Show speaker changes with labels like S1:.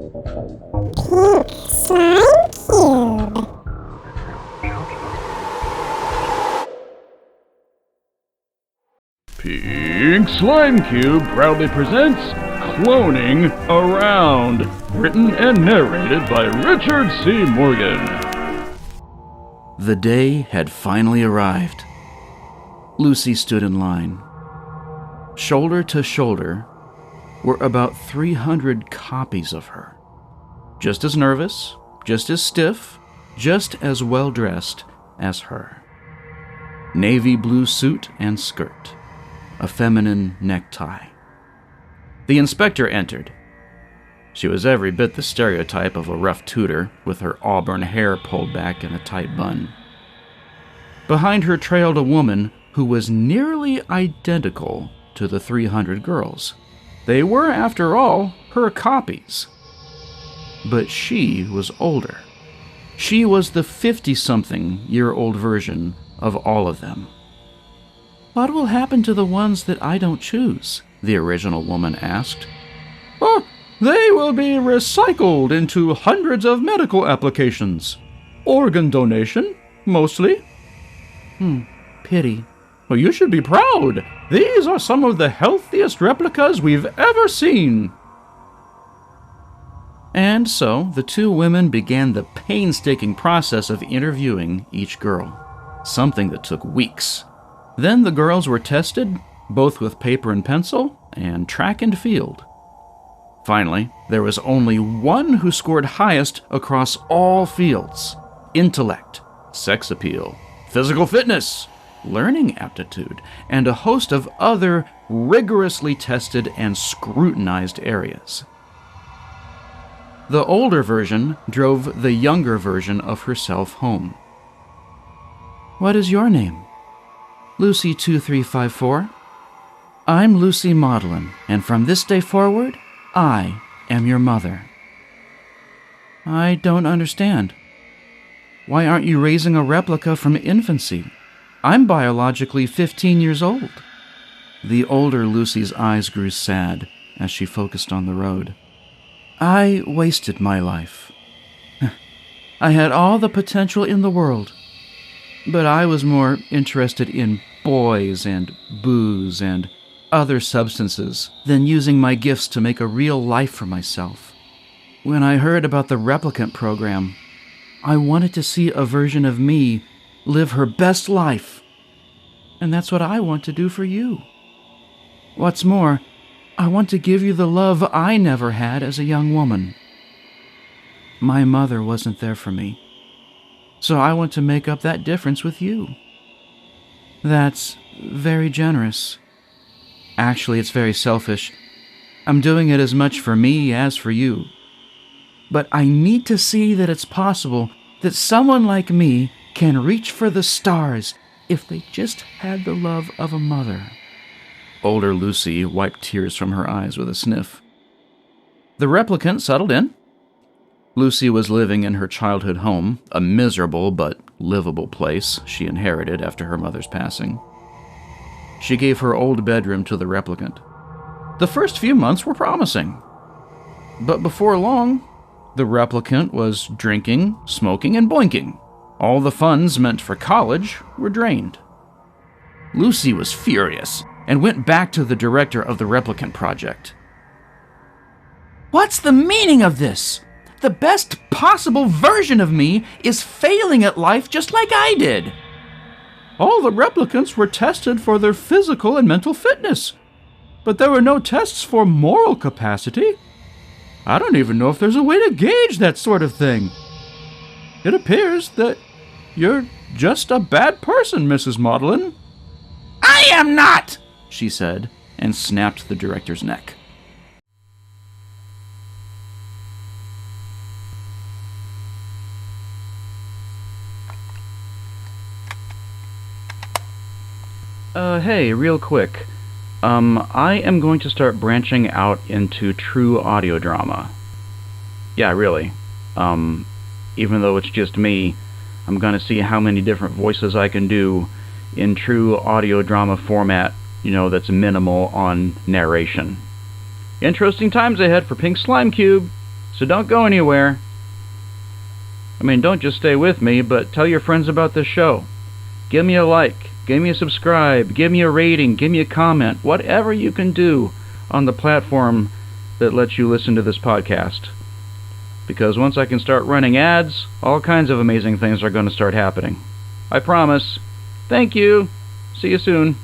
S1: Pink slime cube.
S2: Pink Slime Cube proudly presents Cloning Around, written and narrated by Richard C. Morgan.
S3: The day had finally arrived. Lucy stood in line. Shoulder to shoulder were about 300 copies of her. Just as nervous, just as stiff, just as well-dressed as her. Navy blue suit and skirt. A feminine necktie. The inspector entered. She was every bit the stereotype of a rough tutor, with her auburn hair pulled back in a tight bun. Behind her trailed a woman who was nearly identical to the 300 girls. They were, after all, her copies. But she was older. She was the 50-something-year-old version of all of them. "What will happen to the ones that I don't choose?" the original woman asked. "Oh, they will be recycled into hundreds of medical applications. Organ donation, mostly." Pity. "Well, you should be proud. These are some of the healthiest replicas we've ever seen." And so the two women began the painstaking process of interviewing each girl, something that took weeks. Then the girls were tested, both with paper and pencil, and track and field. Finally, there was only one who scored highest across all fields: intellect, sex appeal, physical fitness, learning aptitude, and a host of other rigorously tested and scrutinized areas. The older version drove the younger version of herself home. "What is your name?" "Lucy 2354. I'm Lucy Maudlin, and from this day forward, I am your mother." "I don't understand. Why aren't you raising a replica from infancy? I'm biologically 15 years old." The older Lucy's eyes grew sad as she focused on the road. "I wasted my life. I had all the potential in the world. But I was more interested in boys and booze and other substances than using my gifts to make a real life for myself. When I heard about the replicant program, I wanted to see a version of me live her best life. And that's what I want to do for you. What's more, I want to give you the love I never had as a young woman. My mother wasn't there for me. So I want to make up that difference with you." "That's very generous. Actually, it's very selfish. I'm doing it as much for me as for you. But I need to see that it's possible that someone like me can reach for the stars if they just had the love of a mother." Older Lucy wiped tears from her eyes with a sniff. The replicant settled in. Lucy was living in her childhood home, a miserable but livable place she inherited after her mother's passing. She gave her old bedroom to the replicant. The first few months were promising. But before long, the replicant was drinking, smoking, and boinking. All the funds meant for college were drained. Lucy was furious and went back to the director of the replicant project. "What's the meaning of this? The best possible version of me is failing at life just like I did." "All the replicants were tested for their physical and mental fitness, but there were no tests for moral capacity. I don't even know if there's a way to gauge that sort of thing. It appears that you're just a bad person, Mrs. Maudlin." "I am not!" she said, and snapped the director's neck. Hey, real quick. I am going to start branching out into true audio drama. Yeah, really. Even though it's just me, I'm gonna see how many different voices I can do in true audio drama format, that's minimal on narration. Interesting times ahead for Pink Slime Cube. So don't go anywhere. I mean, don't just stay with me, but tell your friends about this show. Give me a like, give me a subscribe, give me a rating, give me a comment, whatever you can do on the platform that lets you listen to this podcast. Because once I can start running ads, all kinds of amazing things are going to start happening. I promise. Thank you. See you soon.